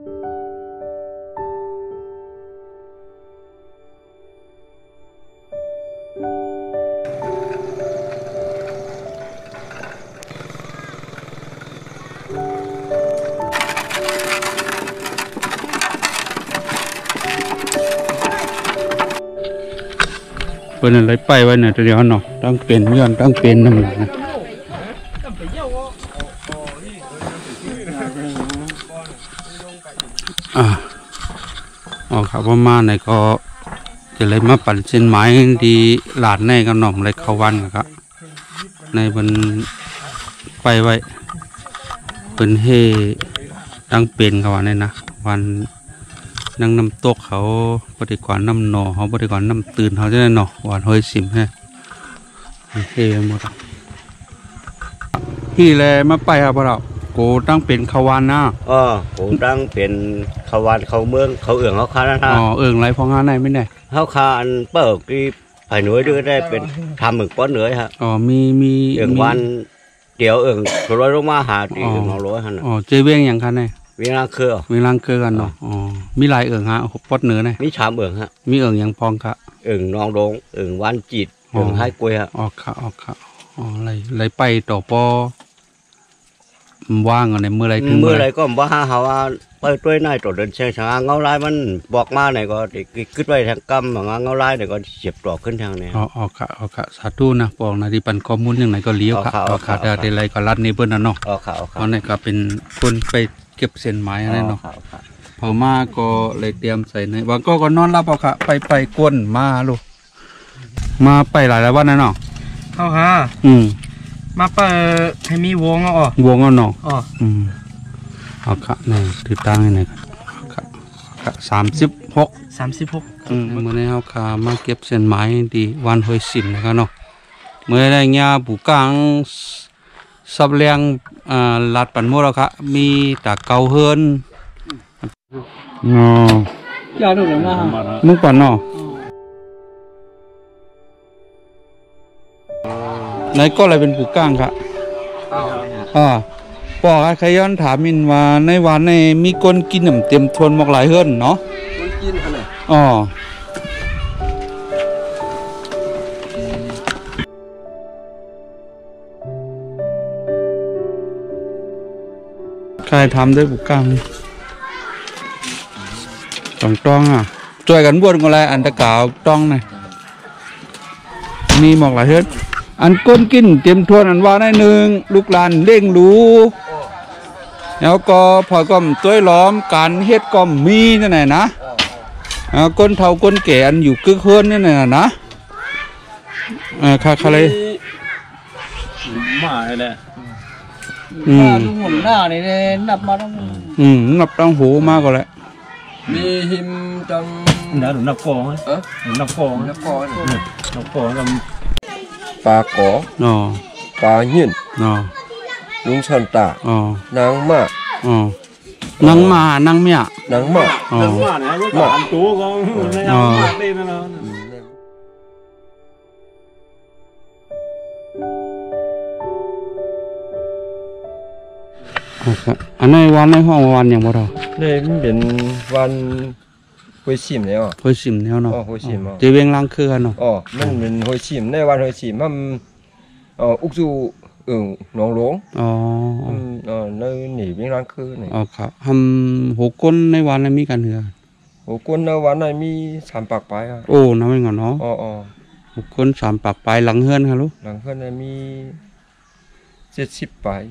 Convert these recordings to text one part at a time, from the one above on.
เป็นอะไรไปไว้เนี่ยเดี๋ยวเนาะต้องเป็นย้อนต้องเป็นน้ำหนักนะครับว่ามาไหนก็จะเลยมาปั่นเส้นไม้ดีหลาดในกันหน่อมเลยเขาวันครับในบนไปไว้เป็นเฮตั้งเป็นเขาวันนี้นะวันนั่งน้ำตกเขาบริการน้ำหนอเขาบริการน้ำตื่นเขาจะได้หนอหวานห้อยสิมให้เท่หมดที่แลมาไปครับเราโกตั้งเป็นขวานนะโกตั้งเป็นขวานเขาเมืองเขาเอื่องเขาคานะเอื่องไรพองงานไหนไม่ได้เขาคานเปิดที่ไผ่หนุ่ยด้วยได้เป็นทำหมึกป้อนเนื้อฮะมีเอื่องวันเดี๋ยวเอื่องตัวร้อยลงมาหาตีเอื่องเอาร้อยฮะเจเวียงอย่างกันไงเวียงล่างคือเวียงล่างคือกันเนาะมีลายเอื่องฮะป้อนเนื้อไงมีชามเอื่องฮะมีเอื่องอย่างพองค่ะเอื่องนองโดงเอื่องวันจีดเอื่องให้กล้วยฮะค่ะไรไปต่อปอว่างอะไรเมื่อไรถึงเมื่อไรก็ว่าหาว่าไปด้วยนายตัวเดินเชียงช้างเงาลายมันบอกมาไหนก็ขึ้นไปทางกำของเงาลายไหนก็เสียบต่อขึ้นทางนี้ค่ะสาธุนะปองนะที่ปันข้อมูลอย่างไหนก็เลี้ยวค่ะเดี๋ยวไรก็รัดนี้เพิ่นนะเนาะเพราะนี่ก็เป็นคนไปเก็บเส้นไม้อะไรเนาะพอมาก็เลยเตรียมใส่ในบางก็นอนรับเอาค่ะไปก้นมาลูกมาไปหลายวันนะเนาะเข้าฮะมาเปิดให้มีวงอ่ะวงอ่ะเนาะเอาค่ะนี่ติดตั้งให้หน่อยค่ะ36เมื่อนี้เอาค่ะมาเก็บเส้นไม้ดีวันห้อยสินนะครับเนาะเมื่อได้เงี้ยปูกังสับเลียงลาดปันโมแล้วค่ะมีตาเกาเฮินยาดูหรือไม่มึงปันเนาะไหนก็อะไรเป็นปูก้างครับปอกใครย้อนถามมินว่าในวันในมีก้นกินเต็มทนหมอกหลายเฮิรนเนาะก้นกินอะไรใครทำด้วยปูก้างต้องช่วยกันบวชกันเลยอันตะกาวต้องไงมีหมอกหลายเฮิรนอันก้นกินเตรียมทวนอันว่าได้หนึ่งลูกหลานเล่งรู้แล้วก็พอก็ตัวล้อมการเฮ็ดก็มีนั่นแหละนะก้นเท่าก้นแก่อันอยู่กึกเฮือนนั่นแหละนะค่ะเลยมาเลยลูกหุ่นหน้านี่นับมาต้องนับต้องหูมากกว่าแล้วมีหิมจังหนูนับกองหนูนับกองนับกองกับปลาโกปลาหินลุงชันตานางมากนางเมียนางมากนะลูกอันตัวก็ไม่เอามากได้นะอันในวันในห้องวันอย่างบ่เราเนี่ยมันเป็นวันห้วยชิมเนี่ยห้วยชิมเนี่ยเนาะห้วยชิมจะเวียงลังคือกันเนาะมันเป็นห้วยชิมในวันห้วยชิมมันอุกจูหนองหลวงในหนีเวียงลังคือนี่ครับทำหัวก้นในวันนั้นมีกันเหรอหัวก้นในวันนั้นมี3 ปากปลายโอ้น้ำเป็นก่อนเนาะหัวก้น3 ปากปลายหลังเฮือนครับลูกหลังเฮือนมี70 ปลาย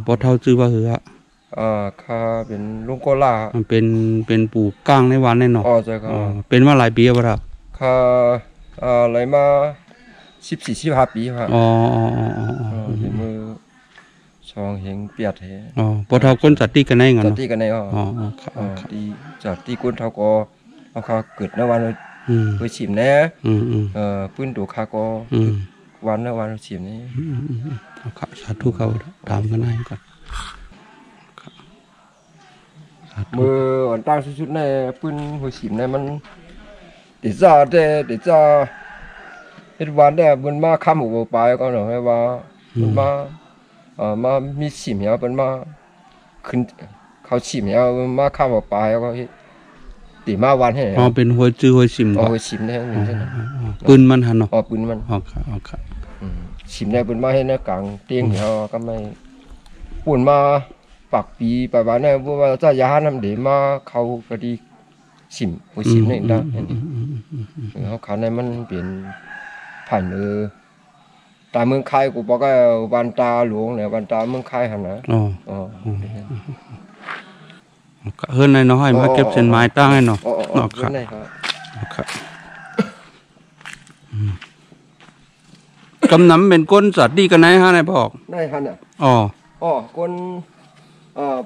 บ่เท่าชื่อว่าเหรอข้าเป็นลุงโกล่ามันเป็นปู่ก้างในวันแน่นอนใช่ครับเป็นมาหลายปีแล้วครับข้าอะไรมา14-15 ปีครับมือช่องเฮงเปียดแท้พอเท่าก้นจัดตีกันได้ไงจัดตีกันได้ตีจัดตีก้นเท่าก็เอาข้าเกิดในวันไปชิมแน่ปื้นตัวข้าก็วันในวันชิมนี่ข้าสาธุเขาถามกันได้ก่อนมือวันตั้งชุดๆในปืนหัวฉิมในมันเดี๋ยวจะเฮ็ดวันได้มันมาค้ำหัวปลายก็หน่อยว่ามันมามีฉิมเหี่ยวมันมาขึ้น เขาชิมแล้วมาข้ามออกไปแล้วก็ตีมาวันให้ อ๋อเป็นหัวจื้อหัวชิม อ๋อ ก็ ชิมได้หนึ่งเส้น ปืนมันหันเนาะ อ๋อปืนมัน อ๋อค่ะอ๋อค่ะ ชิมได้ปืนมาให้ในกลางเตียงเขาก็ไม่ปุ่นมาปักปีไปบ้านเนี่ยพวกว่าจะยาน้ำเดี๋ยวมาเขาก็ดีชิมหัวชิมนี่ได้เขาขาในมันเปลี่ยนผ่านตาเมืองไทยกูบอกว่าวันตาหลวงเนี่ยวันตาเมืองไทยหันนะ อ๋อ อ๋อ เฮือนในน้อยมาเก็บเส้นไม้ตั้งให้เนาะ อ๋อ เนาะ ค ค่ะ รับ ค่ะกำน้ำเป็นก้นสัตว์ดีกันไหนฮะนายบอก ได้หันอ่ะ อ๋อ อ๋อคน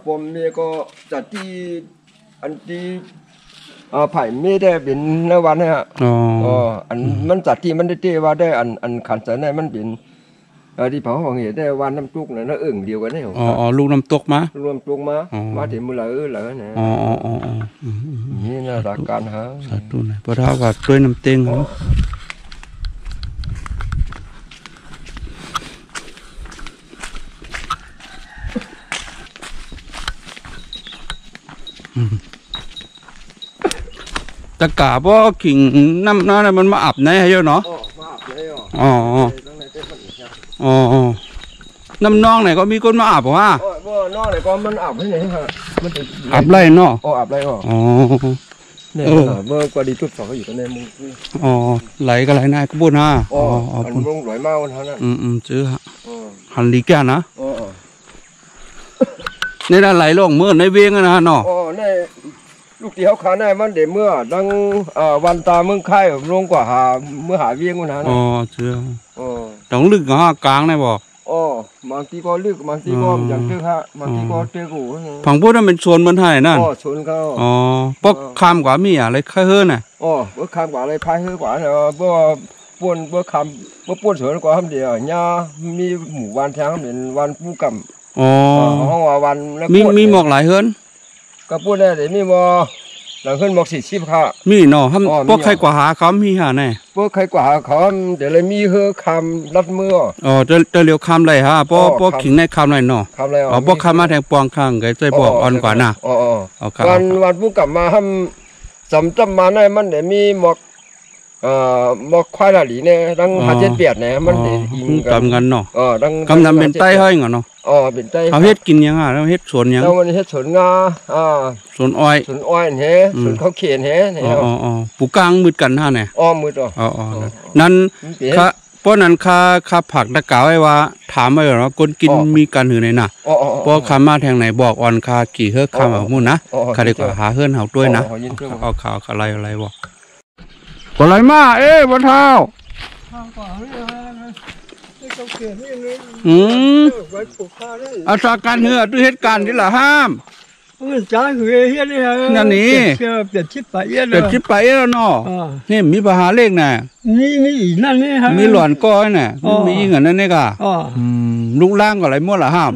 ผมเมียก็จัดที่อันที่ไผ่ไม่ได้เป็นในวันนะฮะ อ๋อ อ๋ออันมันจัดที่มันได้เตว่าได้อันขันใจในมันเป็นที่เผาของเหตุได้วันน้ำตุกน่ะน่าเดียวกันได้หรอ อ๋อลูกน้ำตกมาร วมตุกมาถึงมือเหลือเนี่ย อ๋ออ๋อ นี่น่ารักการฮะ สาธุนะพระเท่ากับด้วยน้ำเต็งครับตะกาบ่ขิงน้ำนั่นมันมาอาบไหนให้เยอะเนาะ อ๋อมาอาบเลยอ๋อ อ๋ออ๋อน้ำนองไหนก็มีคนมาอาบว่า อ๋อบ่นอกไหนก็มันอาบให้ไหนฮะมันเป็น อาบไรเนาะ อ๋ออาบไรอ๋อ อ๋อ เนี่ยเมื่อก็ดีทุกสองก็อยู่กันในมุ้ง อ๋อไหลก็ไหลนายก็บุญฮะ อ๋ อ๋ อ อ อัน บุญ มุ้งหลอยเมาเท่านั้น จื้อฮะ อ๋อ หันลีแก่นะ อ๋อ ในด้านไหลลงเมื่อในเวียงนะเนาะ อ๋อในลูกที่เขาขาในมันเดี๋ยวเมื่อดังวันตาเมืองไข่ลงกว่าหาเมื่อหาเวียงมันนะ อ๋อจื้อ อ๋อ ต้องลึกฮะกลางได้บอก อ๋อบางทีก็ลึกบางทีก็อย่างเตื้อฮะบางทีก็เตื้อกู ฝั่งพูดนั้นเป็นโซนบนไทยนั่น อ๋อชนเขา อ๋อปกคำกว่ามีอะไรค่อยเฮิรน่ะ อ๋อเมื่อคำกว่าอะไรพายเฮือกว่าเนาะเมื่อป่วนเมื่อคำเมื่อป่วนสวนกว่าคำเดียวเนี่ยมีหมู่วันแทงเป็นวันปูกำ อ๋อ ห้องว่าวันแล้ว มีหมอกหลายเฮิรน ก็พูดได้เดี๋ยวมีบ่หลังขึ้นหมอก40ค่ะ มีเนาะท อ๋อมี ำพวกใครกว่าหาเขามีหาแน่ พวกใครกว่าเขาเดี๋ยวเลยมีเฮือคำรัดมือ อ๋อจะเลี้ยวคำไรฮะพวก อ๋อ พวก คำ ขิงในคำไรเนาะ คำอะไร อ๋อพวกคำมาแทงปวงข้างไก่ใจบอกอ่อนกว่าน่ะ อ๋อ เอาครับ วันปูกำมาทำสำจำมาในมันเดี๋ยวมีหมอกหมอกควายละหลีเนี่ยดัง57เปียดเนี่ยมันเดี๋ยวอิง กำกันเนาะ ดัง กำนำเป็นไต้ห้อยเหรอเนาะ อ๋อเป็นไต้ เขาเฮ็ดกินยังอ่ะแล้วเฮ็ดสวนยัง แล้วมันเฮ็ดสวนงาสวนอ้อย สวนอ้อยเฮ้สวนข้าวเขียนเฮ้เนี่ย อ๋อปูกลางมืดกันฮะเนี่ย อ้อมืดอ๋อ อ๋อนั่นค่ะเพราะนั้นค่าผักตะกาวไว้ว่าถามไว้ว่าคนกินมีกันหือในน่ะ อ๋อ เพราะคำมาแทงไหนบอกอ่อนค่ากี่เฮือกคำเอามุ่นนะค่าดีกว่าหาเฮือนเฮาด้วยนะเอาข่าวอะไรบอกก็ไรมาบ่เท่าอาสาการเหือด้วยเหตุการณ์ที่ละห้าม จ้าคือเฮียนี่ฮะ นั่นนี่ เปลี่ยนชิปไปเฮีย เกิดชิบไปแล้วเนาะนี่มีปัญหาเลขน่ะ นี่อีกนั่นนี่ฮะ มีหลอนก้อยน่ะมีเงินนั่นนี่ก็ อ๋อ ลูกล่างก็ไรมั่วละห้าม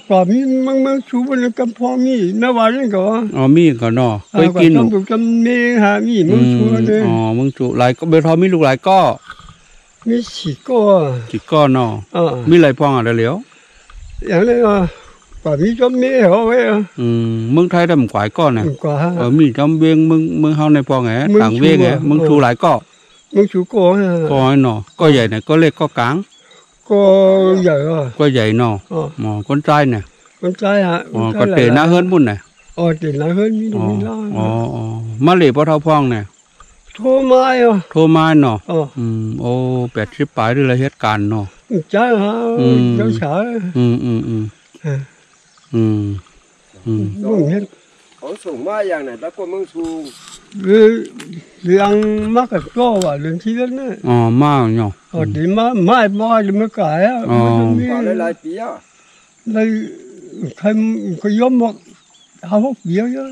กว่ามีมันชูบนกำพอมีนวันนี่ก็ อ๋อมีก็เนาะไปกิน กำมีฮะมีมึงชูเลย อ๋อมึงจุหลายก็เบลทอมีลูกหลายก็ มีสีก็ จิก็เนาะมีหลายพองอะไรเหลียว อย่างนี้ก็กว่ามีจำมีเหรอเว้ย เมืองไทยได้มันกวายก้อนน่ะ กว่า มีจำเวียงมึงเฮาในพองไงต่างเวียงไงมึงชูหลายก็ มึงชูก็ ก็เนาะก็ใหญ่เนี่ยก็เล็กก็กลาง ก็ใหญ่อ่ะ ก็ใหญ่เนาะหมอคนใจเนี่ย คนใจฮะ อ๋อก็เตะหน้าเฮิรนบุ่นน่ะ อ๋อเตะหน้าเฮิรนมีล่า อ๋อมาเหล่บ่เท่าพองเนี่ย โทรมาอ่ะ โทรมาเนาะ อ๋อ โอ้80ปลายด้วยละเหตุการณ์เนาะ ใจฮะเจ้าสาว มึงเห็น เขาส่งมาอย่างไหนแล้วก็มึงชู เรื่องมากกับตัวว่าเรื่องที่นั่นเนี่ย อ๋อมาเนาะ อ๋อดีมาไม่บ่อยไม่กายอ่ะมันมี มาหลายปีอ่ะ เลยใครก็ยอมบอกเขาพวกเดียวเยอะ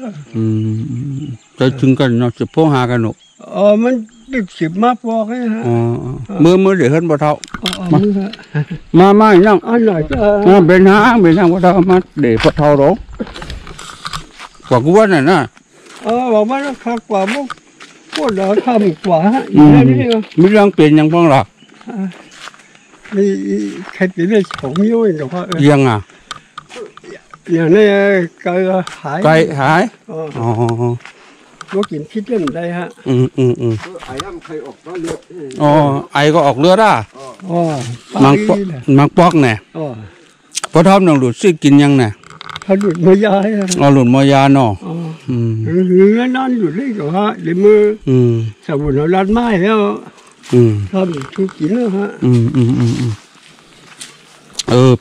จะถึงกันเนาะจะโพหากันเนาะ มันดึกสิบมาบอกให้ฮะ มือเดี๋ยวเฮิรนบ่เท่า มายัง อันไหนก็ เป็นทางบ่เท่ามาเดี๋ยวบ่เท่าหรอกกว่ากูว่าน่ะนะ บอกว่าข้ากว่าพวกเราทำกว่าฮะอย่างนี้ มีเรื่องเปลี่ยนยังบ้างล่ะ มีใครเป็นได้สองนิ้วเองก็ว่า ยังอ่ะ อย่างนี้ไก่หาย ไก่หาย อ๋อ อ๋อ บ่กินพิษเล่นได้ฮะ ไอ้น้ำเคยออกก็เลือด อ๋อไอก็ออกเลือดอ่ะ อ๋อ มัง ป ปอก เลย มังปอกเนี่ย อ๋อ พอทอมน้องหลุดซื้อกินยังเนี่ย เขาหลุดมายายฮะ เอาหลุดมายาเนาะ อ๋อ อืม หรือนั่นหลุดเลยก็ฮะเดี๋ยวมือ อืม สมุนรัดไม้แล้ว อืม ทำทุกกินแล้วฮะ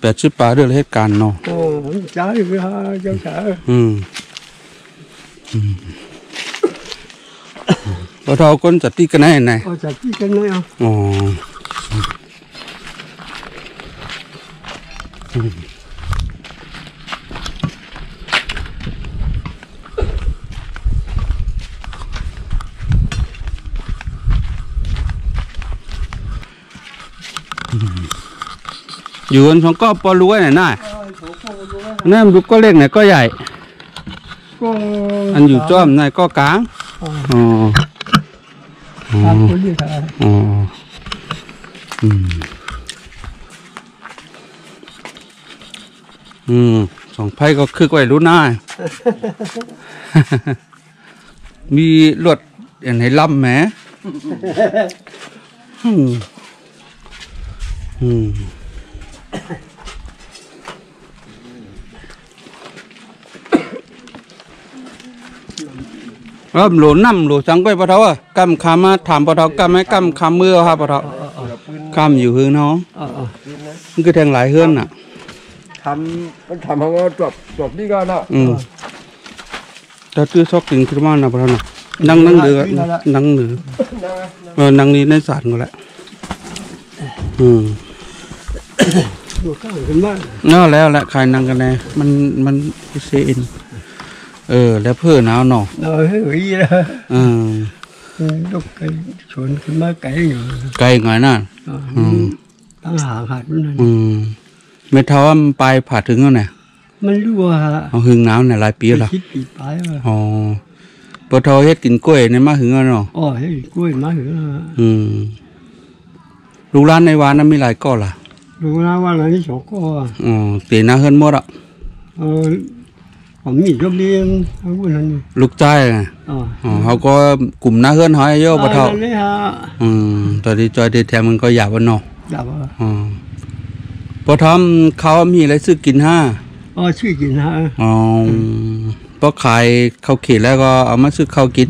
แปดสิบปลาเรื่องเหตุการณ์เนาะ อ๋อจ้าอยู่ฮะเจ้าสาว พอทอคนจัดที่กันไหนไหน ก็จัดที่กันเลยอ่ะ อ๋ออยู่กันสองก็ปอรู้ไว้ไหนน่ะนั่นดูก็เล็กไหนก็ใหญ่ ก็ อันอยู่จ้อมไหนก็กลางอ๋อ ทำคนเดียว อ๋อสองไพ่ก็คึกไว้รู้หน้า มีรถอย่างไหนล่ำแหมหลน้ำหลจังก้อยปะเทาอ่ะกำคำมาถามปะเทากำให้กำคำมือครับปะเทา คำอยู่ฮือน้องมันก็แทงหลายเฮือนน่ะ มันทำให้เราจบนี่ก็นะ ถ้าตื้อซอกถึงขึ้นมานะพระน่ะนั่งเดือนั่งเหนือนั่งนี้ในศาลก็แหละอยู่ข้างกันบ้าง น่าแล้วแหละใครนั่งกันแน่มันเซนแล้วเพื่อหนาวหนอ เฮ้ยลูกไก่ชวนขึ้นมาไก่อยู่ ไกลไงนั่น ตั้งหางหัดนั่น ไม่เท่าว่ามันไปผ่าถึงแล้วเนี่ย มันรั่วฮะ เอาหึงหนาวเนี่ยหลายปีแล้ว คิดปีไปว่ะ อ๋อปะเทาเฮ็ดกินกล้วยเนี่ยมาหึงแล้วเนาะ อ๋อเฮ้ยกล้วยมาเหรอ ลูกร้านในวานนั้นมีหลายก้อนล่ะ รู้นะว่าอะไรนี่สองก็ เตีน่าเฮิรนหมดอ่ะ ผมมีก็เรียนทั้งวันนั้น ลูกใจไงเขาก็กลุ่มน้าเฮิรนหอยเยอะปะเทา นี่ฮะ ตอนนี้จอยเดทแทมมันก็หยาบวันนอ อย่าว่า พอทำเขามีอะไรซื้อกินห้า ชื่อกินฮะ พอขายเขาเขีดแล้วก็เอามาซื้อข้าวกิน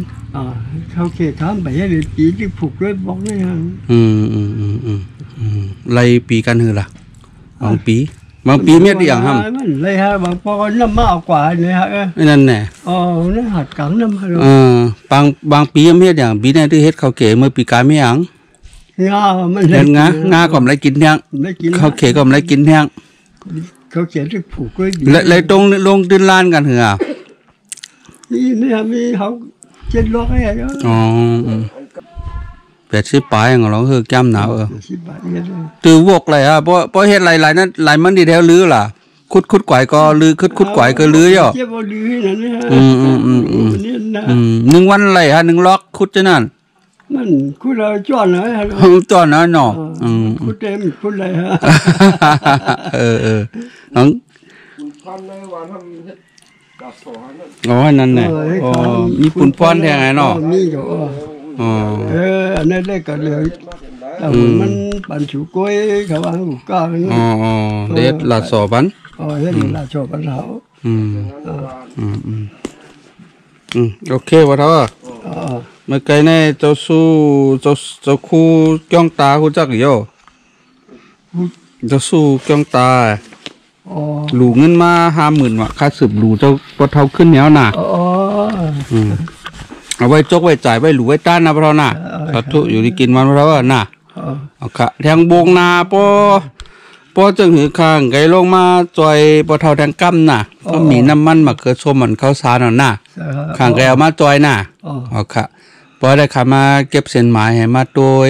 เขาเขตทำไปให้เลยปีที่ผูกด้วยบอกเลยฮะ ไรปีกันหือล่ะบางปีเม็ดอย่างห้ำ มันเลยฮะบางปอนน้ำมากกว่าเลยฮะ นั่นแน่ นั่นหัดกังน้ำฮะ บางปีเม็ดอย่างปีนี้ที่เฮ็ดข้าวเก๋เมื่อปีกายไม่หยัง งามัน เล่นงาก็ไม่ได้กินแห้งข้าวเก๋ก็ไม่ได้กินแห้ง เขาเขียนที่ผูกด้วย และตรงลงดินลานกันเหรอ นี่ฮะมีเขาเจ็ดร้อยอะ 80 ปลายของเราคือแก้มหนาว10 บาทเนี่ย ตือวกเลยอ่ะเพราะเฮ็ดหลายๆนั้นหลายมันดีแถวลือล่ะคุดกวายก็ลือคุดกวายก็ลือย่อ เจ็บบ่ลือนั่นนะนี่นะ 1 วันไรฮะ1 ล็อกคุดจะนั่น มันคุณเราจ้อนนะฮะ ตอนนั้นเนาะ คุณเต็มคุณอะไรฮะ น้อง ความในวันทำดับสอนนั่น นั่นแหละมีปุ่นป้อนแทงไงเนาะ มีอยู่อันนั้นได้ก็เลยแต่มันปั่นชูกล้วยเขาวางหูก้าวนี่เด็ดละสอบันเฮ็ดละชอบปัญหาโอเควะเท่าเมื่อไกลในเจ้าสู้เจ้าคู่จ้องตาคู่จักอยู่เจ้าสู้จ้องตาหลูเงินมา50,000ว่ะค่าสืบหลูเจ้าปะเท่าขึ้นแนวน่ะเอาไว้จกไว้จ่ายไว้หลูไว้ต้านนะพะเท่าน่ะสาธุอยู่ที่กินมันพะเท่าน่ะเอาค่ะแทงบงนาปอจึงหือข้างไกลงมาจอยปะเท่าแทงกั้มน่ะก็มีน้ำมันมะเขือส้มมันข้าวสารน่ะข้างไกลเอามาจอยน่ะเอาค่ะพอได้ขามาเก็บเส้นหมายให้มาโดย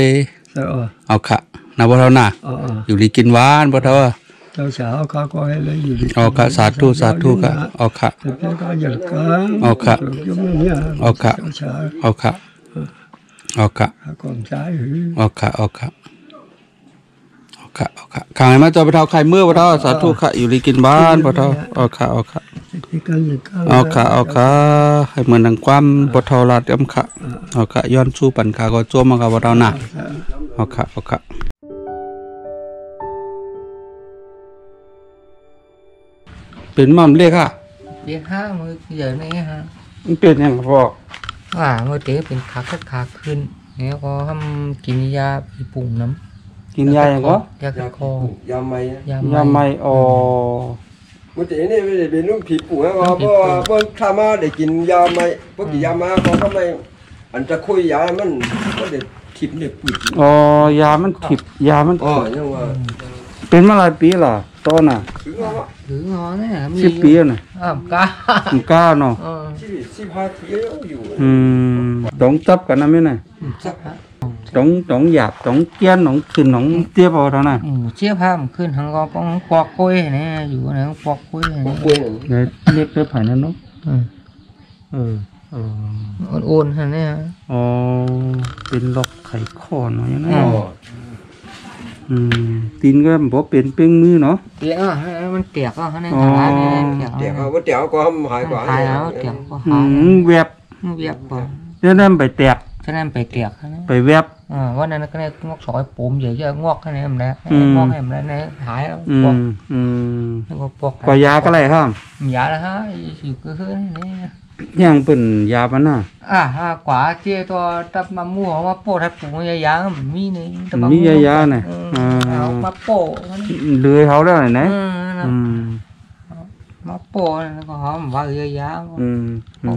เอาค่ะนะพะเท่าน่ะอยู่ที่กินหวานพะเท่าเจ้าสาวเขาก็ให้เลยอยู่เอาค่ะสาธุค่ะเอาค่ะเอาค่ะเอาค่ะเอาค่ะเอาค่ะเอาค่ะเอาค่ะเอา ค่ะเอาค่ะขายมาเจ้าปะเทาไข่เมื่อปะเทาสาธุค่ะอยู่ลีกินบ้านปะเทาเอาค่ะเอาค่ะ ที่กันอย่างก็ เอาค่ะเอาค่ะให้เหมือนดังความปะเทาลาดยำค่ะเอาค่ะย้อนสู้ปั่นขาก็จ้วมากับปะเทาหนักเอาค่ะเอาค่ะเป็นมั่มเรียกค่ะ เรียกห้ามือgiờ này ha มันเป็นยังพ่อ มือเต๋เป็นขาขึ้นเนี่ยก็ทำกินยาปีปุ่งน้ำ กินยาอย่างก็ ยาขัดคอย าไม้ ยา ยาไม่อ๋อ มื่อกี้นี่ไม่ได้เป็นลูกผีปู่นะเพราะว่าเพิ่นข้ามาได้กินยาไม้พวกกินยามาเขาก็ไม่อันจะคุยยามันก็ได้ทิพย์ได้ปุ๋ย อ๋อยามันถิบยามัน อ๋อ ถิบ ยังว่า เป็นมาหลายปีเหรอต้นน่ะ ถึงว่า ถือหอเนี่ยมี 10 ปีแล้วน่ะ กา มันกล้าเนาะ ชีวิต15ปีอยู่ ต้องจับกันนะแม่น่ะ สักฮะ ต้องหยาบต้องเกี้ยนต้องขึ้นต้องเตี้ยเอาเท่านั้น เชี่ยผ้ามันขึ้นทางก็ต้องปอกกล้วยเนี่ยอยู่ไหนปอกกล้วย บ่ เนี่ย คุย เนี่ยเรียกได้ผ่านนั่นเนาะเออ อ่อนๆเนี่ย อ๋อเป็นล็อกไขข้อเนาะอย่างนั้น อ๋อ ตีนก็บ่เป็นเป้งมือเนาะ เตี้ยมันเตียกก็เนี่ยหายเนี่ยเตียก เดี๋ยวเขาว่าเดี๋ยวก็หายกว่า หายแล้วเตียกก็หาย แวบ เวียบก่อน เดี๋ยวนั้นไปแตก ฉะนั้นไปเตียกนะ ไปแวบ วันนั้นก็ได้งอกสอยปุ่มเยอะๆงอกแค่นี้มันแล้วงอกให้มันแล้วเนี่ยหายแล้วปอกแล้วก็ปอก ก็ยาก็ไรครับ ยาละฮะอยู่ก็คือนี่ ยังเป็นยามันน่ะ กว่าเจ้าตัวตับมามั่วมาโปะทับปุ่มยามันมีนี่ มียาๆน่ะ เอามาโปะ เลื้อยเขาแล้วไหนมาโปะแล้วก็หอมว่าเยอะยา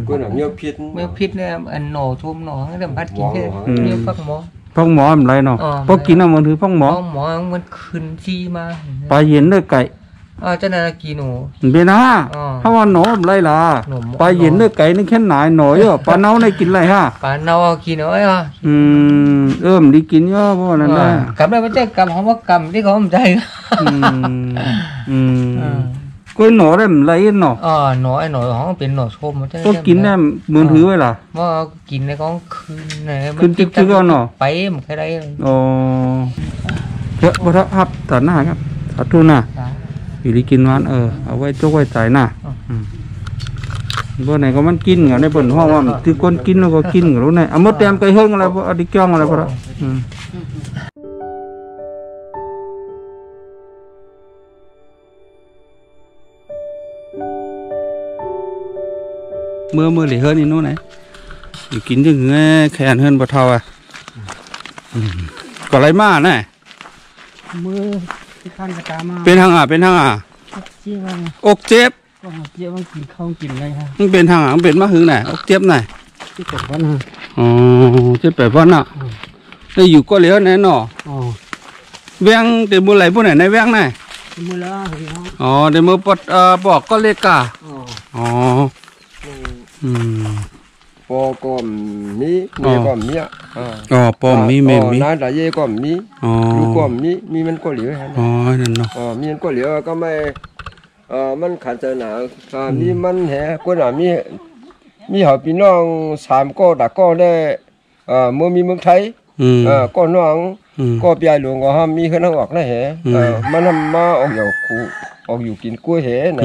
ก็น่ะมีพิษ เมื่อพิษเนี่ยอันหนอชุ่มหนอให้เริ่มพัดกินแค่เนื้อฟักหมอ พ่อหมออะไรเนาะพอกินเอามันถือพ่อหมอ หมอมันขึ้นซีมา ปลาเย็นด้วยไก่ จะน่ากินหนู เป็นฮะถ้าว่าหนออะไรล่ะปลาเย็นด้วยไก่นี่แค่ไหนหน่อยอ่ะปลาเน่าได้กินอะไรฮะ ปลาเน่ากินน้อยอ่ะ มดีกินเยอะเพราะนั่นแหละ กำได้ไม่ใช่กำของว่ากำที่เขาไม่ใจ ก็หนอได้มันไรเนาะ หน่อยหน่อยของเป็นหน่อยชมมันจะ ก็กินได้มือถือไว้ล่ะ ว่ากินในของคืนไหน คืนจิ๊กๆเอาเนาะ ไปมันแค่ไร อ๋อเยอะบ่ครับตัดหน้าครับสาธุนะอยู่ดีกินวันเอาไว้จกไว้ใจนะบ่ไหนก็มันกินกันในเปิ้นห้องว่ามันคือคนกินแล้วก็กินกันรู้ไหนเอาหมดแต้มไก่เฮิงอะไรบ่เอาดิจ้องอะไรบ่ล่ะเมื่อเหลือเฮิรนี่นู้นไหนอยู่กินจึงแง่แขนเฮิรบ่เท่าก็ไรมาแน่ มือที่ข้างกระตามา เป็นทางเป็นทางเจี๊ยบ อกเจ็บ ก็เจี๊ยบมันกินข้าวกินอะไรฮะ มันเป็นทางมันเป็นมาหึงไหนอกเจ็บไหน ที่เป็ดวันฮะ อ๋อเจ็บแบบว่าน่ะได้อยู่ก็เหลือแน่นอแวงเดี๋ยวมือไหลผู้ไหนในแวงไหน มือละเฮ้ย อ๋อเดี๋ยวมือปดบอกก็เล็กกะอ๋อปอก็มีเมียก็มีอ๋อปอมมีเมมี น้าตาเย่ก็มีลูกก็มีมันก็เหลือฮะ อ๋อนั่นเนาะ มีมันก็เหลือก็ไม่มันขัดใจหนามีมันแหก็หนามีหาพี่น้อง3ก็ดักก็ได้เมื่อมีเมืองไทยก็น้องก็ปีหลวงก็ห้ามมีขึ้นออกนะแหมันทำมาออกอยู่กินกล้วยแหไหน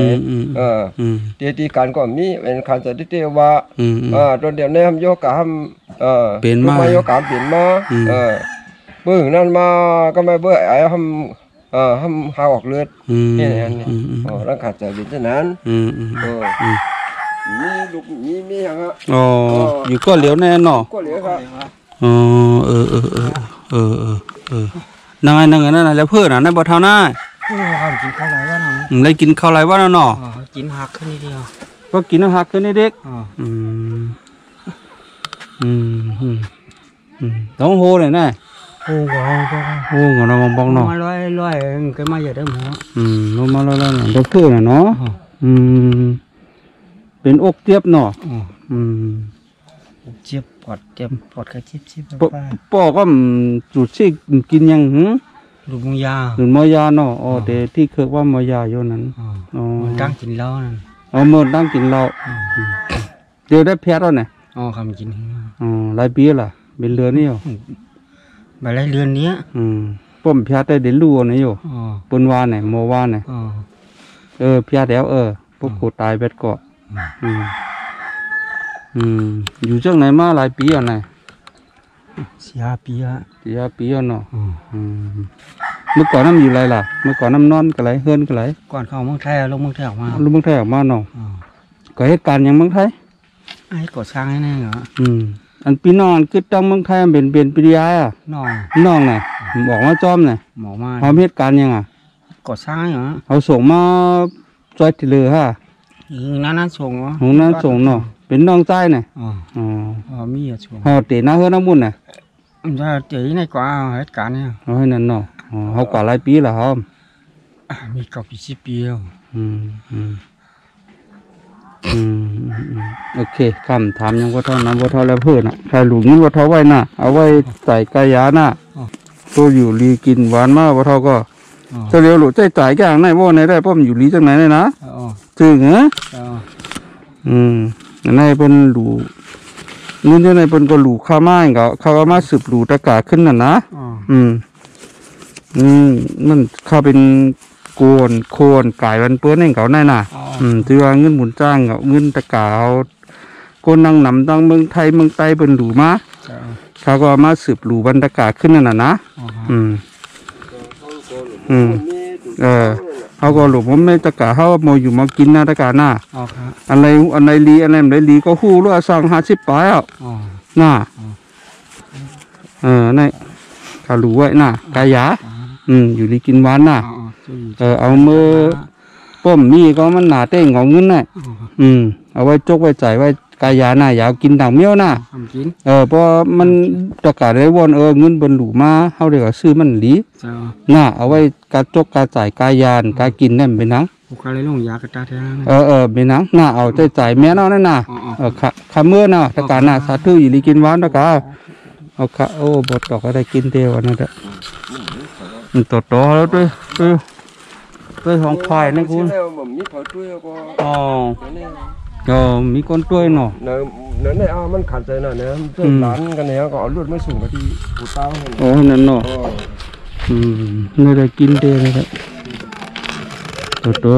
ตีการก็มีเป็นขัดใจที่ว่าตอนเดียวนี้ทำโยกกับทำเป็นมาโยกกับเปลี่ยนมาเบื้องนั้นมาก็ไม่เบื่อไอ้ทำหาออกเลือดนี่นี่ร่างขาดใจเป็นเช่นนั้นมีลูกมีอย่างอ่ะอยู่ก็เหลียวแน่นอ ก็เหลียวครับนั่งนั่นน่ะแล้วเพื่อนน่ะในบ่เท่าหน้า กินข้าวไรวะน้อง ได้กินข้าวไรวะเนาะ กินหักขึ้นนิดเดียว ก็กินหักขึ้นนี่เด็กต้องโหเลยนะโหก็น้องบองเนาะมาลอยcái mai giờ đấy mà ลงมาแล้วๆตัวเพื่อนน่ะเนาะเป็นอกเตียบเนาะเจี๊ยบปอดcáiเจี๊ยบ ปอก็จุดที่กินยัง ลูกมุงยา หรือมอยาเนาะแต่ที่เคยว่ามอยาอยู่นั้นมันตั้งกินเหล้านั่นเมื่อตั้งกินเหล้าเดี๋ยวได้แพ้แล้วเนี่ยคำกินหลายปีล่ะเป็นเรือนนี่หรอไปไล่เรือนเนี้ย ป้อมพิาได้เดินลู่นี่อยู่ อ๋อ ปนวานเนี่ยโมวานเนี่ย อ๋อ พิาแล้วพวกกูตายเบ็ดเกาะอยู่จังไหนมาหลายปีอ่ะไหน 4-5 ปีฮะ 4-5 ปีอ่ะเนาะเมื่อก่อนน้ำอยู่ไรล่ะเมื่อก่อนน้ำนอนก็ไรเฮือนก็ไร ก่อนเข้าเมืองไทยลงเมืองไทยออกมา ลูกเมืองไทยออกมาเนาะ อ๋อ ก็เหตุการณ์อย่างเมืองไทย ไอ้ก่อสร้างให้แน่เหรอ อันพี่น้องคือตั้งเมืองไทยเป็นปียอ่ะ น้อง น้องน่ะบอกว่าจอมน่ะ หมอมา เขาเหตุการณ์ยังอ่ะ ก่อสร้างเหรอ เขาส่งมาจอยที่เรือฮะ นั้นส่งเหรอ ของนั้นส่งเนาะเป็นน้องใจน่ะ อ๋อ อ๋อ อ๋อมีอ่ะส่ง เขาเตะหน้าเฮือนน้ำบุญน่ะ จะเจ๋ในกว่าเหตุการณ์เนี่ย เขาให้นั่นเนาะเขากว่าหลายปีแล้วครับ มีเก่าปี10 ปีแล้ว โอเคคำถามยังว่าเท่านั้นว่าเท่าแล้วเพื่อนอ่ะใครหลุมนี้ว่าเท่าไว้น่ะเอาไว้ใส่กายาน่ะตัวอยู่รีกินหวานมากว่าเท่าก็จะเรียวหลุดใจจ่ายแก่งไหนว่าไหนได้ป้อมอยู่รีจังไหนเลยนะ อ๋อ จึงเหรอ อ๋อ ในเป็นหลูเงินที่ในเป็นก็หลูข้าไม้ก็ข้ามาสืบหลูตะกาขึ้นน่ะนะ อ๋อ มันเข้าเป็นโคนกายวันเปื้อนเองเขาแน่น่ะที่ว่าเงินหมุนจ้างเขาเงินตะกาเอาคนนั่งนำตั้งเมืองไทยเมืองใต้เป็นหลูมาเขาก็มาสืบหลูบรรตะกาขึ้นนั่นน่ะนะเขาก็หลูผมไม่ตะกาเขาโมอยู่มากินนะตะกาหน้า อ๋อครับ อะไรลีอะไรไม่ลีก็ฮู้รู้ว่าสั่ง50 ปลายอ่ะ อ๋อ น่ะนี่เขาหลูไว้น่ะกายาอยู่ลีกินหวานน่ะ อ๋อ เอามือป้อมมีก็มันหนาเต้งของเงินน่ะเอาไว้จกไว้ใจไว้กายาน่ะอย่ากินด่างเมี้ยวน่ะ ทำกิน เพราะมันประกาศได้วอนเงินบนหลูมาเฮาเดี๋ยวซื้อมันหลี จ้า น่ะเอาไว้กาจกกาจ่ายกายานกากินนั่นเป็นหนัง พวกเขาเลยลงยากระตาแท้ เป็นหนังน่ะเอาใจจ่ายแม่เนาะนั่นน่ะคำเมื่อน่ะตะการน่ะสาธุอยู่ลีกินหวานตะกาเอาค่ะโอ้บดดอกก็ได้กินเดียวนั่นแหละต่อแล้วด้วยของควายนะคุณ มีเขาช่วยก็ มีคนช่วยเนาะ เนื้อในมันขัดใจหน่อยนะเพื่อนร้านกันเนี่ยก็เอาลวดไม่สูงกว่าที่ปูเต้า โอ้นั่นเนาะนี่ได้กินเดียวเลยตัว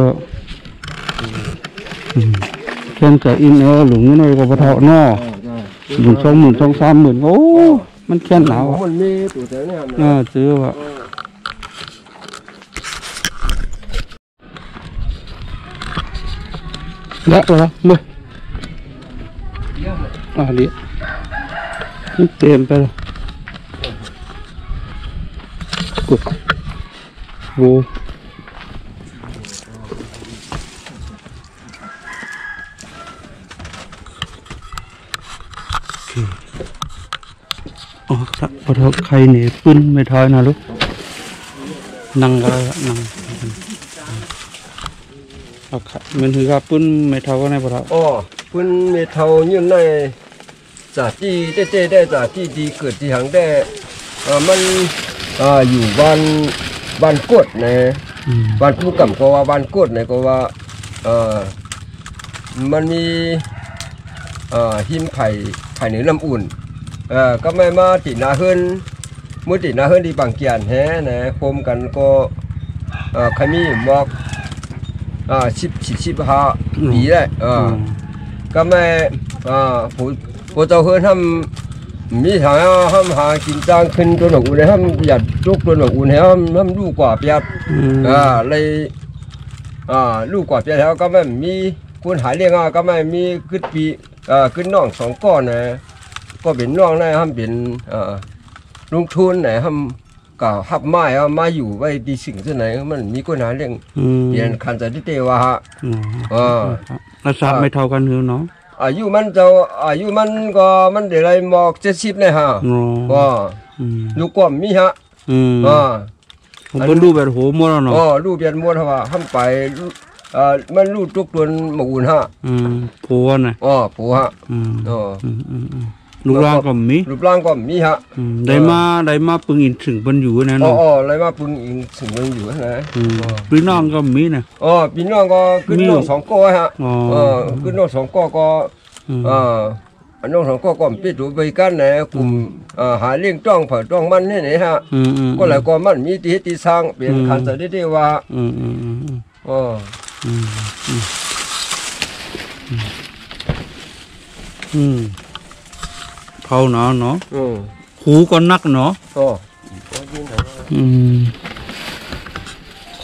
แค่จะอินหลุมนี่ก็พอเท่าเนาะหลุม20,000 30,000โอ้มันแค่หนาว มันมีตัวแต่เนี่ย ซื้อว่ะแล้วมึงดิเต็มไปแล้วกดโว้ถ้าพอใครเนี่ยปืนไม่ทอยนะลูกนั่งก็นั่งมันคือว่าปืนไม่เท่าก็ในพอปืนไม่เท่ายังในจากที่ได้จากที่ดีเกิดที่หางได้มันอยู่บ้านกดนะบ้านผู้กำก็ว่าบ้านกดนะก็ว่ามันมีหินไผ่เหนือน้ำอุ่นก็ไม่มาติดนาเฮิรนมือติดนาเฮิรนที่บางเกียนแฮนะโคมกันก็ใครมีหมอก15 ปีได้ก็ไม่ผู้เจ้าเฮิรนทำมีทางหากินจ้างขึ้นตัวหนูเลยทำอยากจุกตัวหนูเนี่ยทำลูกกว่าเปียกเลยลูกกว่าเปียกแล้วก็ไม่มีคนหายเลี้ยงก็ไม่มีขึ้นปีขึ้นน้อง2 ก้อนนะก็เป็นน้องได้ทำเป็นลงทุนไหนทำก็หับไม้มาอยู่ไว้ดีสิ่งที่ไหนมันมีคนหาเลี้ยงเปลี่ยนคันใจที่เตวะฮะราคาไม่เท่ากันเนาะอายุมันก็มันเดี๋ยวไรหมอก70เลยฮะลูกกว่ามีฮะผมเป็นรูปแบบโหมดแล้วเนาะรูปแบบมดฮะทำไปมันรูปทุกตัวหมูนฮะผัวน่ะผัวฮะรูปร่างก็มีฮะได้มาปึงอินถึงบนอยู่นะเนาะได้มาปึงอินถึงบนอยู่นะพี่น้องก็มีนะพี่น้องก็ขึ้นน้อง2 ก้อฮะขึ้นน้อง2 ก้อก็ อันน้องเขาก็ปิดดูไปกันนะกลุ่มหาเลี้ยงจ้องเผาจ้องมันนี่นี่ฮะก็หลายก็มันมีที่สร้างเป็นขันสันติว่าอ๋อเขาเนาะหูก็นักเนาะ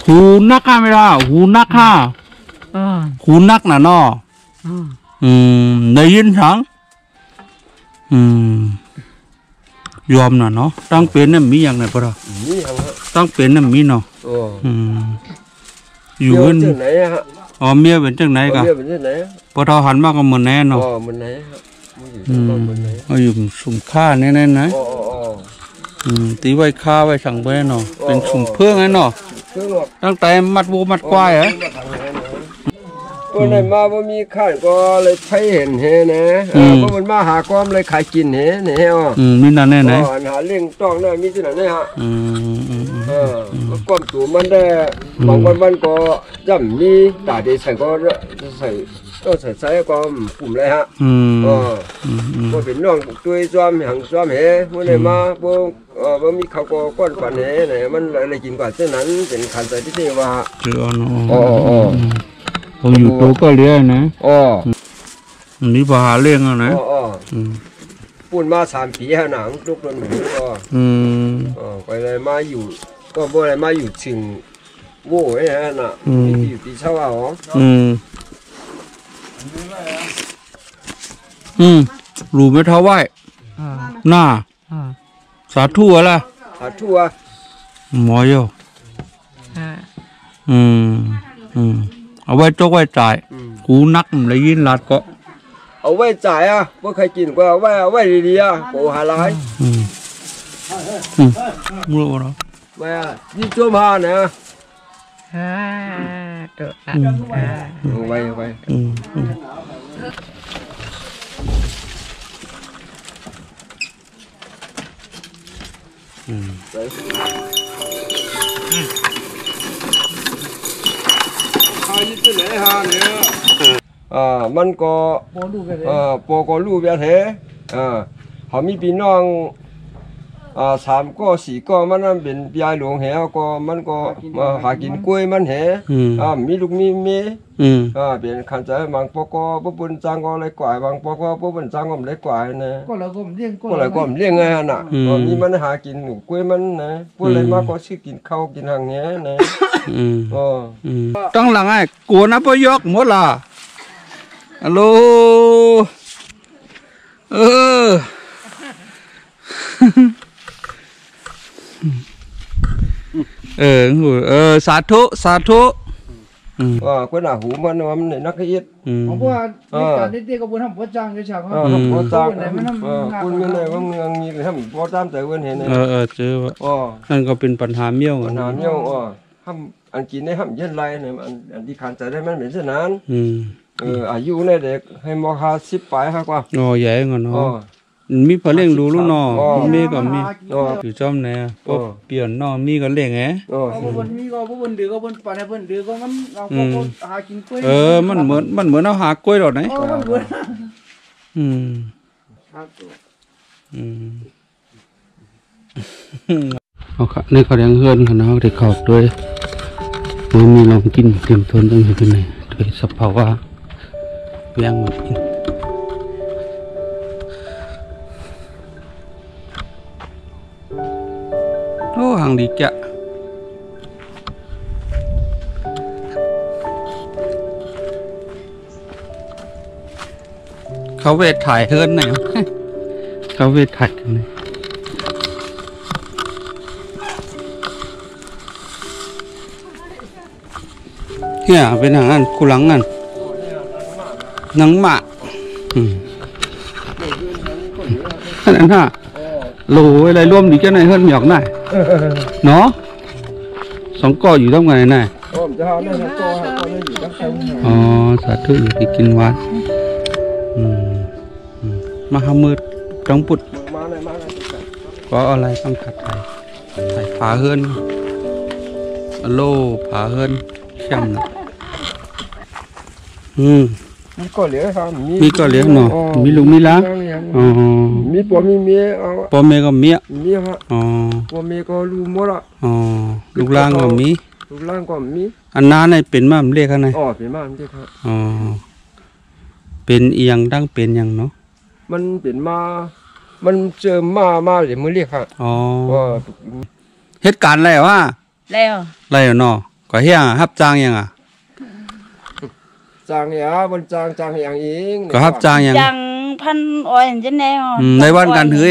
หูนักค่ะไม่ล่ะหูนักค่ะหูนักน่ะเนาะได้ยินสังยอมน่ะเนาะตั้งเป็นน่ะมีอย่างไหนปะล่ะตั้งเป็นน่ะมีเนาะอยู่กันอ๋อเมียเป็นจังไหนกะพอเท่าหันมากก็เหมือนแน่เนาะอยู่สุ่มค่าแน่ๆนะตีไว้ค่าไว้สั่งไปเนาะเป็นสุ่มเพื่องไงเนาะตั้งแต่มัดวัวมัดควายเหรอตัวไหนมาว่ามีข้าวก็เลยใช้เห็นเฮนะเพราะมันมาหาก้อมเลยขายกินเฮเนี่ยมีนั่นแน่ไหนหาเลี้ยงต้องได้มีที่ไหนเนี่ยฮะก้อมตัวมันได้บางวันก็จำมีตาดีใส่ก็ใส่ต้องใส่ก็ปุ่มเลยฮะก็เป็นน้องตัวซ้อมหังซ้อมเฮวันไหนมาว่ามีข้าวก็ก้อนปันเฮเนี่ยมันอะไรกินกว่าเช่นนั้นเป็นขันใจที่ว่าเจอเนาะผมอยู่ตัวก็เลี้ยงนะนี่พาหาเลี้ยงนะปุ่นมา3 ปีฮะหนังลูกโดนหนูก็ไปเลยมาอยู่ก็บ่อะไรมาอยู่ชิงโว้ยฮะน่ะอยู่ที่เช่าอ๋อรู้ไม่เท่าไหวหน้าสาธุอะไรสาธุหมอโยเอาไว้จกไว้จ่ายกูนักเลยยินลัดก็เอาไว้จ่ายว่าใครกินก็เอาไว้ดีๆโอ้หาลายรู้เหรอไม่ยิ่งชั่วมาเนี่ยเอาไว้มันก็ปอก็รู้แบบเถเขามีพี่น้อง3 ก็4 ก็มันเป็นยายหลวงเหรก็มันก็หากินกล้วยมันเหมีลูกมีเมียเป็นขันใจบางปอก็ปุ้นจังก็เลยกว่าบางปอก็ปุ้นจังก็เลยกว่านะก็เลยก็เลี้ยงไงน่ะมีมันหากินกล้วยมันนะปุ้นเลยมาก็ชื่อกินข้าวกินหางเงี้ยนะต้องหลังไอ้กลัวนะพยกหมดล่ะฮัลโหลสาธุคนหน้าหูมันนักเฮ็ดเพราะว่าในการที่ก็บ่ทำบ่จ้างจะฉากบ่จ้างคุณเงินได้ว่าเมืองนี้ทำบ่ตามแต่เพิ่นเห็นเจอนั่นก็เป็นปัญหาเมี่ยวปัญหาเมี่ยวทำอันกินได้ทำเย็นไรเนี่ยอันที่ขันใจได้มันเป็นเช่นนั้นอายุในเด็กให้มอคา10 ปลายครับว่าใหญ่เงินเนาะมีพอเลี้ยงดูลูกน้อมีก็มีอยู่จอมแน่เปลี่ยนน้อมีก็เลี้ยงไงบนมีก็บนดื้อก็บนปานบนดื้อก็มันเราก็หากินกล้วยมันเหมือนเอาหากล้วยหรอไหนเอาค่ะนี่เขาเลี้ยงเฮือนเขาเนาะเด็กเขาด้วยมันมีลองกินเตรียมทนตั้งอยู่ที่ไหนด้วยสภาวะเลี้ยงมากินโอ้หังดีจ้ะเขาเวทถ่ายเฮิร์นไหนเขาเวทถ่ายกันไหนเนี่ยเป็นอย่างนั้นกูหลังนั่นนังหมาขนาดน่ะโหลอะไรร่วมดีจ้าไหนเฮิร์นหยอกไหนเนาะ2 ก่ออยู่ต้องไงไหนอ๋อสาธุอยู่ที่กินวัดมาหามืดจังปุดก็อะไรต้องขัดไถ่ผาเฮิร์นโลผาเฮิร์นเข้มนะมีก็เหลือครับมีก็เหลือเนาะมีลูกมีล้าง ยัง อ๋อ มีปัวมีเมียเอา พ่อแม่ก็เมีย เมียฮะ อ๋อ ปัวเมียก็รู้หมดละ อ๋อลูกหลานก็มี ลูกหลานก็มี อันน้าในเป็นมาเรียกกันไหน อ๋อเป็นมาเด้ครับ อ๋อเป็นเอียงดังเป็นหยังเนาะ มันเป็นมามันเจอมาเดี๋ยวมือเรียกครับ อ๋อ ว่า เหตุการณ์อะไรวะ แล้ว อะไรเนาะก็เฮียรับจ้างยังอ่ะ จางเนี่ยมันจางอย่างเอง ก็รับจ้างยัง จังพันอ้อยจังแนว ในวันการถือ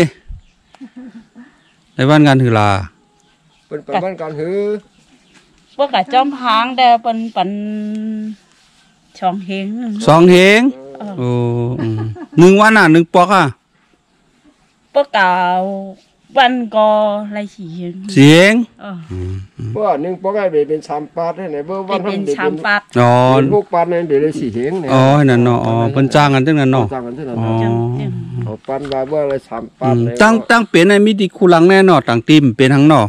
ในวันการถือลา เป็นประมาณการหือ พวกกะจอมพางแต่เป็นช่องเฮง สองเฮงโอ้หนึ่งวันอ่ะหนึ่งปอกอ่ะ พวกกะวันก็ไรสีเฮง เสียง เพราะว่าหนึ่งปอกไอ้เป็นชามปาดให้ไหนเบอร์วัน เป็น ทำเด็ก ชามปัด อ๋อ เป็นพวกปาดเนี่ยเดี๋ยวเลยสี่เหงเนี่ย อ๋อให้นั่นเนาะอ๋อเป็นจ้างกันตั้งนั้นเนาะ จางกันที่นั่น อ๋อ จัง เอาปันมาเบอร์อะไรชามปาดเลย ตั้งเป็นในมิติคูลังแน่เนาะต่างทีมเป็นทั้งเนาะ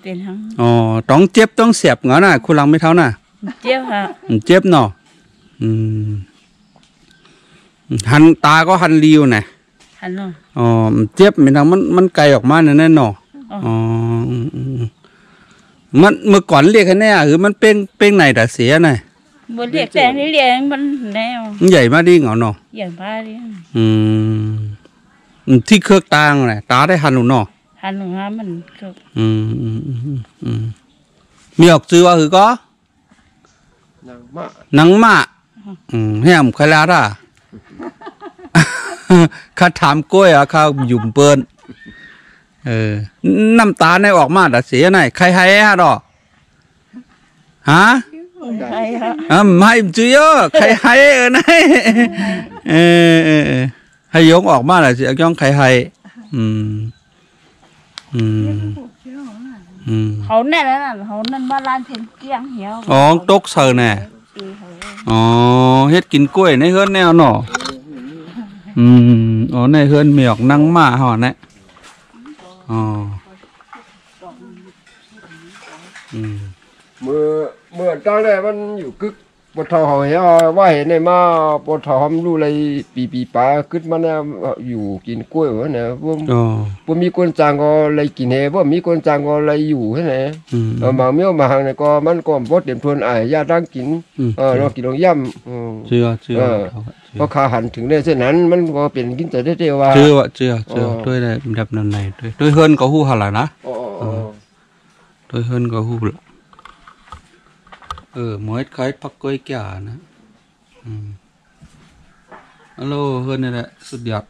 เป็นทั้ง อ๋อต้องเจ็บต้องเสียบเงาน่ะคูลังไม่เท่าน่ะ เจ้าค่ะ เจ็บเนาะหันตาก็หันริวน่ะ หันเนาะ อ๋อเจ็บเป็นทางมันไกลออกมาแน่ๆเนาะอ๋อมันเมื่อก่อนเรียกกันแน่คือมันเป็นไหนแต่เสียน่ะ บนเรียกแต่นี่เรียกมันแนว มันใหญ่มากดิเหงาเนาะ อย่างบ้าเรียก ที่เครือกตางน่ะตาได้หันหนูเนาะ หันหนูฮะมันก็ มีออกซื้อว่าคือก็ นางมะ หนังมะแฮมคาราด่าข้าถามกล้วยอ่ะข้าหยุ่มเปิ้นน้ำตาในออกมาแต่เสียไหนใครให้ฮะดอกฮะ ใช่ค่ะ ไม่จื้อใครให้ไหนให้ยกออกมาแต่เสียย่องใครให้เขาแน่แล้วน่ะเขานั่นบ้านร้านเพนเกี้ยงเหี่ยว อ๋อตกเสิร์แน่อ๋อเฮ็ดกินกล้วยในเฮือนแนวเนาะอ๋อในเฮือนมีออกนั่งมาห่อแน่อ๋อเมื่อตั้งแต่มันอยู่กึกปวดท้องเหี่ยวว่าเห็นในมาปวดท้องรู้อะไรปีปลากึดมันเนี่ยอยู่กินกล้วยวะเนี่ยพวก อ๋อ พวกมีคนจางก็เลยกินเฮพวกมีคนจางก็เลยอยู่ให้ไหนมาเมียวมาหางเนี่ยก็มันก็บ่เต็มทนอ้ายยาดังกินเรากินลงย่ำ เชื่อพอขาหันถึงได้เส้นนั้นมันก็เป็นกินแต่ได้ว่า เชื่อด้วยได้ดับนั้นไหนด้วยเฮือนก็ฮู้หั่นล่ะนะ ด้วยเฮือนก็ฮู้ล่ะหมวยคล้ายปักก้อยแก่นะฮัลโหลเฮือนนี่แหละสุดยอด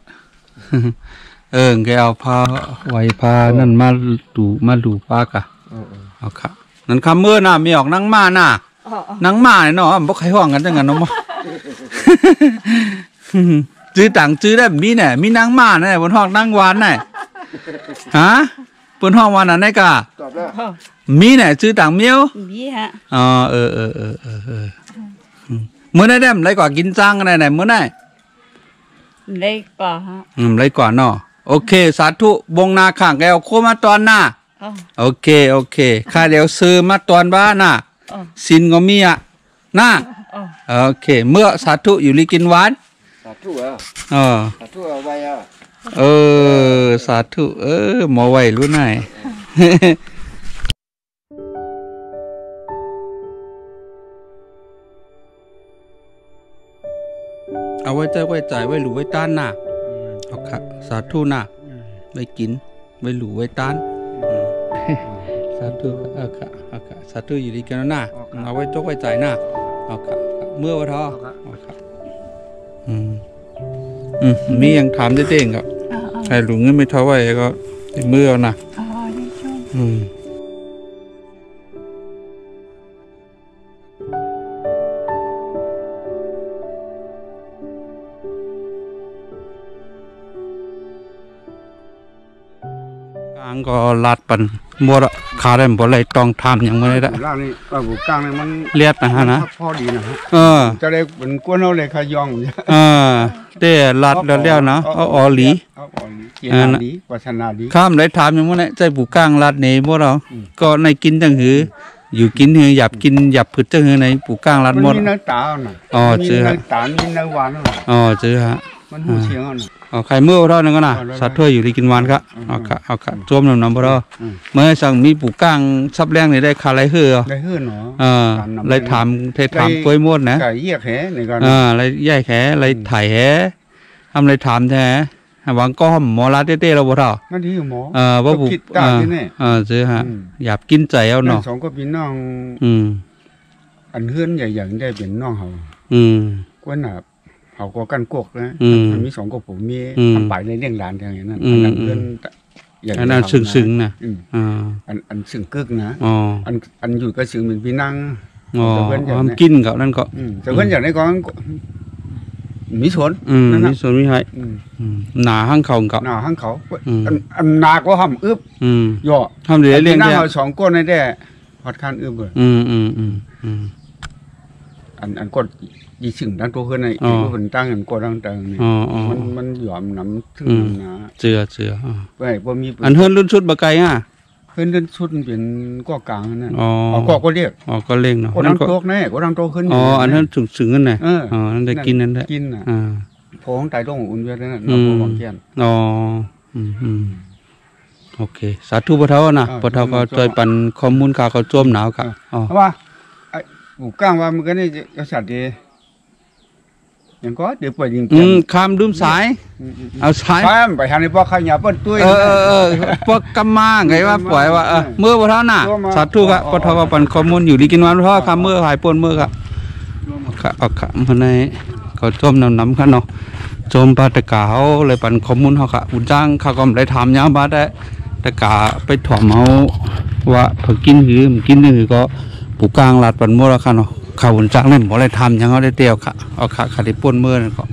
แกเอาพาไว้พานั่นมาดูปากะเอาค่ะนั่นคำมื้อน่ะมีออกนั่งมาน่ะนั่งมาเนาะบ่ใครฮ้องกันจังงั้นเนาะ จื้อต่างจื้อได้มีน่ะมีนั่งมาน่ะบนห้องนั่งหวานน่ะฮะบนห้องหวานน่ะไหนกะ ตอบแล้ว มีน่ะจื้อต่างเมียว มีฮะ อ๋อมื้อนั้นได้ไรกว่ากินจังกันไหนมื้อนั้น ได้ก่อฮะ ไรกว่าเนาะโอเคสาธุบงนาข้างแกเอาโคมาตอนน่ะโอเคข้าเดี๋ยวซื้อมาตอนบ้านน่ะสินก็มีอ่ะน่ะโอเคเมื่อสาธุอยู่ลีกินหวาน สาธุอ่ะ สาธุเอาไว้อ่ะ สาธุหมอไว้รู้ไหนเอาไว้ใจไว้จ่ายไว้หลูไว้ต้านน่ะเอาค่ะสาธุน่ะไว้กินไว้หลูไว้ต้านสาธุเอาค่ะสาธุอยู่ดีกันน่ะเอาไว้จกไว้จ่ายน่ะเอาค่ะเมื่อวันท้อเอาค่ะมียังถามได้เต้งครับใครหลุงเงินไม่เท่าไหร่ก็เมื่อนะกลางก็ลาดปันบัวขาได้บัวไหลตองทำยังไม่ได้ ล่างนี่บุกกลางนี่มัน เลียดนะฮะนะ พอดีนะฮะ จะ ได้เป็นกวนเอาเลยขยอง เต้ลาดแล้วนะอ๋อหลีเกียรติดีวัฒนาดี ข้ามได้ถามยังไม่ได้ใจบุกกลางลาดเนบัวเราก็ในกินจังหืออยู่กินหือหยับกินหยับพืชจังหือในบุกกลางลาดหมด มีเนื้อตาน่ะ เจือ มีเนื้อตามีเนื้อหวานน่ะ เจือฮะ มันหูเสียงอ่ะ เอาไข่เมื่อเท่านั้นก็น่ะสัตว์ถ้วยอยู่ดีกินวันก็เอาค่ะจมน้ำบ่เท่าเมื่อสั่งมีปู่ก้างซับแรงนี่ได้คาไรเฮือ ได้เฮือเนาะ เลยถามกล้วยมดนะ ไก่เยี่ยแหในการ เลยแย่แขเลยถ่ายแหทำเลยถามแท้หวังก้อมหมอลาเต้ๆเราบ่เท่า นั่นที่หมอ ว่าปู่ซื้อฮะอยากกินใจเอาเนาะ สองก็พี่น้องอันเฮือนใหญ่ๆได้เป็นน้องเขาก็น่ะเขาก็กันกกนะมันมี2ก็ผมมีทำไปในเลี้ยงหลานอย่างนั้นอันนั้นเฮือนอันนั้นซึ้งๆนะอันซึ้งกึกนะ อันอยู่ก็ซึ้งเป็นพี่นั่ง มันกินกับนั่นก็แต่เพื่อนอย่างนี้ก็มีสวนมีสวนมีให้หนาห้างเขากับหนาห้างเขาอันนาก็ห้ำอึบย่อทำเดี๋ยวเลี้ยงเนี่ย2ก้นในแด่พอดคันอึบเลยอันกดยี่สิ่งดังตัวขึ้นในอีกคนตั้งอันกดตั้งนี่มันหย่อมน้ำถึงน้ำเจือไปพอมีอันเฮิร์นรุ่นชุดบะไก่อ่ะเฮิร์นรุ่นชุดเป็นก้อกลางนั่นก็เรียกก็เล่งเนาะก็ดังโต๊ะแน่ก็ดังโต๊ะขึ้นอันนั้นสึงๆนั่นไงนั่นได้กินนั่นได้กินพองไตต้องอุ่นเวียนนั่นเราพองแก่นโอเคสาธุพระเท้านะพระเท้าก็ช่วยปันข้อมูลข่าวเขาจ้วมหนาวครับว่าปู่ก้างว่ามันก็นี่กษัตริย์ดียังก็เดี๋ยวไปยิงข้ามดื่มสายเอาสายไปทางนี้พวกขยับเปิ้ลตุ้ยพวกกำมาไงว่าปล่อยว่าเมื่อพระเท้าน่ะสาธุครับพระเท้าก็ปันข้อมูลอยู่ดีกินวันพระเท้าคำเมื่อหายปนเมื่อครับเอาขำคนในเขาจ้วมน้ำกันเนาะจมปาตะกาเขาเลยปันข้อมูลเขาค่ะอุ่นจ้างเขาก็ไม่ได้ทำยังบ้าได้ตะกาไปถ่อมเขาว่าพอกินหือกินหือก็ปู่กลางลาดปันมั่วแล้วค่ะเนาะข่าวอุ่นจ้างเล่นบ่ได้ทำยังเขาได้เตียวค่ะเอาค่ะได้ป่นเมื่อนั่นก็